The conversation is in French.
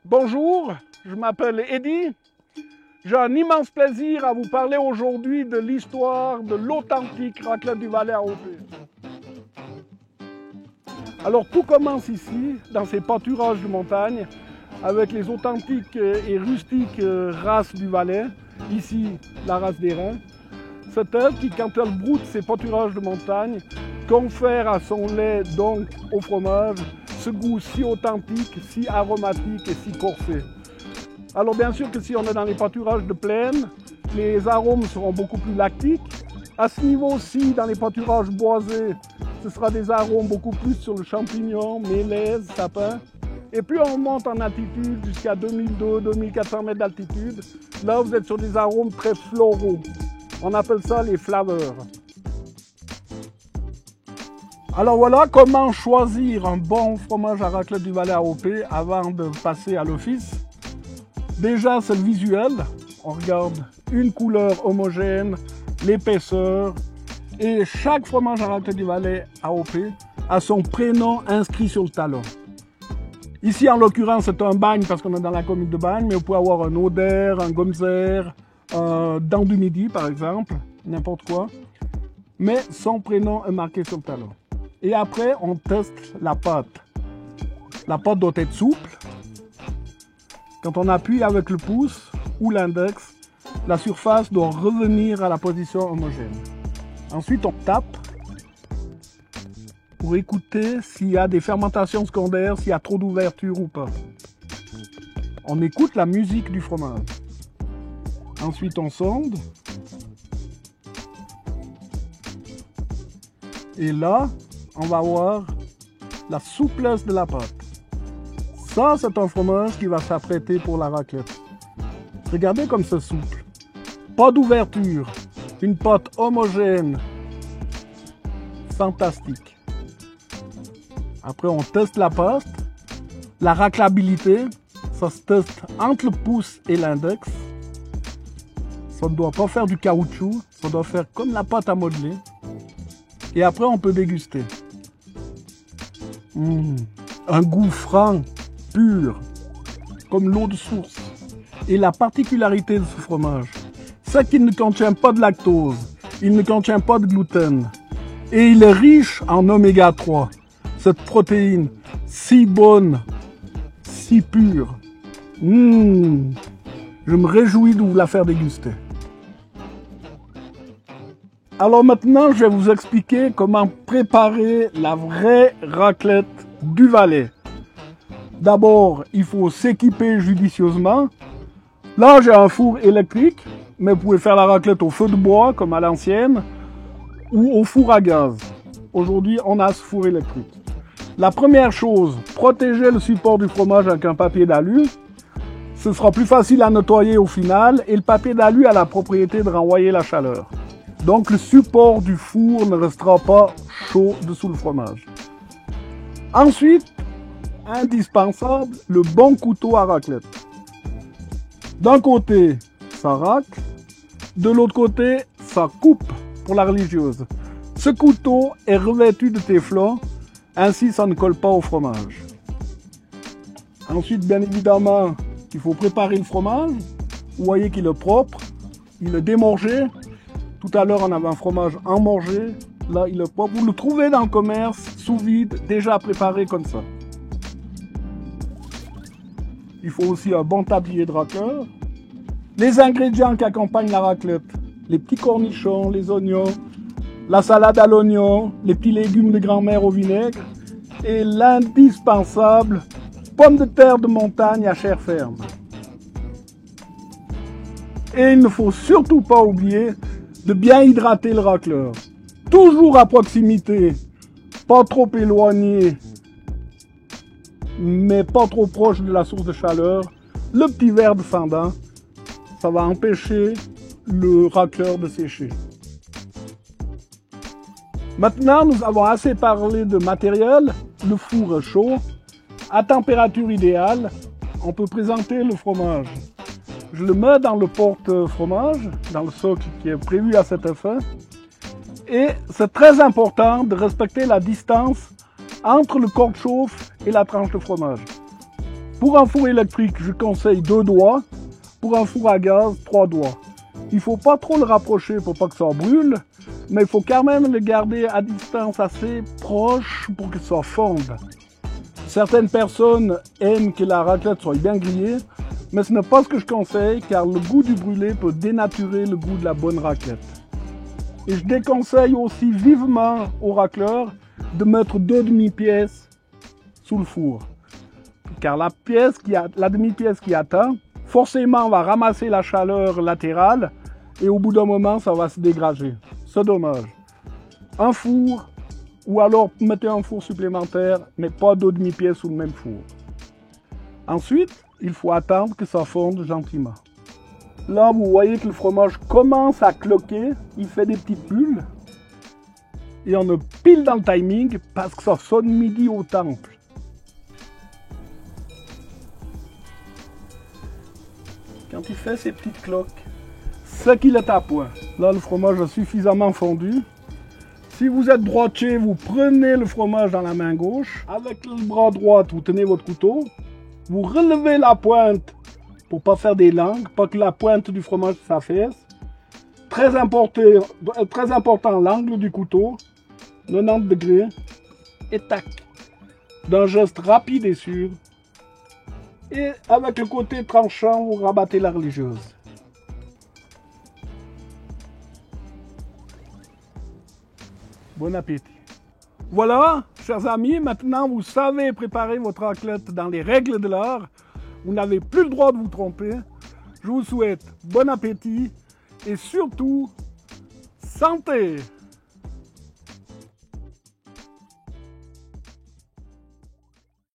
Bonjour, je m'appelle Eddy. J'ai un immense plaisir à vous parler aujourd'hui de l'histoire de l'authentique raclette du Valais AOP. Alors tout commence ici, dans ces pâturages de montagne, avec les authentiques et rustiques races du Valais. Ici, la race des reins. C'est elle qui, quand elle broute ces pâturages de montagne, confère à son lait, donc au fromage, ce goût si authentique, si aromatique et si corsé. Alors bien sûr que si on est dans les pâturages de plaine, les arômes seront beaucoup plus lactiques. À ce niveau-ci, dans les pâturages boisés, ce sera des arômes beaucoup plus sur le champignon, mélèze, sapin. Et plus on monte en altitude, jusqu'à 2200-2400 mètres d'altitude, là vous êtes sur des arômes très floraux. On appelle ça les flaveurs. Alors voilà comment choisir un bon fromage à raclette du Valais AOP avant de passer à l'office. Déjà, c'est le visuel. On regarde une couleur homogène, l'épaisseur. Et chaque fromage à raclette du Valais AOP a son prénom inscrit sur le talon. Ici, en l'occurrence, c'est un Bagne parce qu'on est dans la commune de Bagne, mais vous pouvez avoir un Oder, un Gomzer, un Dent du Midi, par exemple, n'importe quoi. Mais son prénom est marqué sur le talon. Et après, on teste la pâte. La pâte doit être souple. Quand on appuie avec le pouce ou l'index, la surface doit revenir à la position homogène. Ensuite, on tape pour écouter s'il y a des fermentations secondaires, s'il y a trop d'ouverture ou pas. On écoute la musique du fromage. Ensuite, on sonde. Et là, on va voir la souplesse de la pâte. Ça, c'est un fromage qui va s'apprêter pour la raclette. Regardez comme c'est souple. Pas d'ouverture. Une pâte homogène. Fantastique. Après, on teste la pâte. La raclabilité, ça se teste entre le pouce et l'index. Ça ne doit pas faire du caoutchouc. Ça doit faire comme la pâte à modeler. Et après, on peut déguster. Un goût franc, pur, comme l'eau de source. Et la particularité de ce fromage, c'est qu'il ne contient pas de lactose, il ne contient pas de gluten. Et il est riche en oméga 3, cette protéine si bonne, si pure. Je me réjouis de vous la faire déguster. Alors maintenant, je vais vous expliquer comment préparer la vraie raclette du Valais. D'abord, il faut s'équiper judicieusement. Là, j'ai un four électrique, mais vous pouvez faire la raclette au feu de bois, comme à l'ancienne, ou au four à gaz. Aujourd'hui, on a ce four électrique. La première chose, protégez le support du fromage avec un papier d'alu. Ce sera plus facile à nettoyer au final, et le papier d'alu a la propriété de renvoyer la chaleur. Donc le support du four ne restera pas chaud dessous le fromage. Ensuite, indispensable, le bon couteau à raclette. D'un côté, ça racle. De l'autre côté, ça coupe pour la religieuse. Ce couteau est revêtu de téflon, ainsi ça ne colle pas au fromage. Ensuite, bien évidemment, il faut préparer le fromage. Vous voyez qu'il est propre, il est démorgé. Tout à l'heure, on avait un fromage emmorgé. Là, il est propre. Vous le trouvez dans le commerce, sous vide, déjà préparé comme ça. Il faut aussi un bon tablier de racleur. Les ingrédients qui accompagnent la raclette. Les petits cornichons, les oignons, la salade à l'oignon, les petits légumes de grand-mère au vinaigre. Et l'indispensable, pommes de terre de montagne à chair ferme. Et il ne faut surtout pas oublier de bien hydrater le racleur. Toujours à proximité, pas trop éloigné, mais pas trop proche de la source de chaleur. Le petit verre de fendant, ça va empêcher le racleur de sécher. Maintenant, nous avons assez parlé de matériel. Le four est chaud. À température idéale, on peut présenter le fromage. Je le mets dans le porte-fromage, dans le socle qui est prévu à cet effet. Et c'est très important de respecter la distance entre le corps de chauffe et la tranche de fromage. Pour un four électrique, je conseille 2 doigts. Pour un four à gaz, 3 doigts. Il ne faut pas trop le rapprocher pour pas que ça brûle, mais il faut quand même le garder à distance assez proche pour que ça fonde. Certaines personnes aiment que la raclette soit bien grillée, mais ce n'est pas ce que je conseille car le goût du brûlé peut dénaturer le goût de la bonne raclette. Et je déconseille aussi vivement aux racleurs de mettre 2 demi-pièces sous le four. Car la demi-pièce qui atteint, forcément va ramasser la chaleur latérale et au bout d'un moment ça va se dégrader. C'est dommage. Un four ou alors mettez un four supplémentaire mais pas 2 demi-pièces sous le même four. Ensuite, il faut attendre que ça fonde gentiment. Là, vous voyez que le fromage commence à cloquer, il fait des petites bulles. Et on est pile dans le timing parce que ça sonne midi au temple. Quand il fait ces petites cloques, c'est qu'il est à point. Là, le fromage a suffisamment fondu. Si vous êtes droitier, vous prenez le fromage dans la main gauche. Avec le bras droit, vous tenez votre couteau. Vous relevez la pointe pour ne pas faire des langues, pas que la pointe du fromage s'affaisse. Très important l'angle du couteau, 90 degrés, et tac. D'un geste rapide et sûr. Et avec le côté tranchant, vous rabattez la religieuse. Bon appétit. Voilà, chers amis, maintenant vous savez préparer votre raclette dans les règles de l'art. Vous n'avez plus le droit de vous tromper. Je vous souhaite bon appétit et surtout, santé!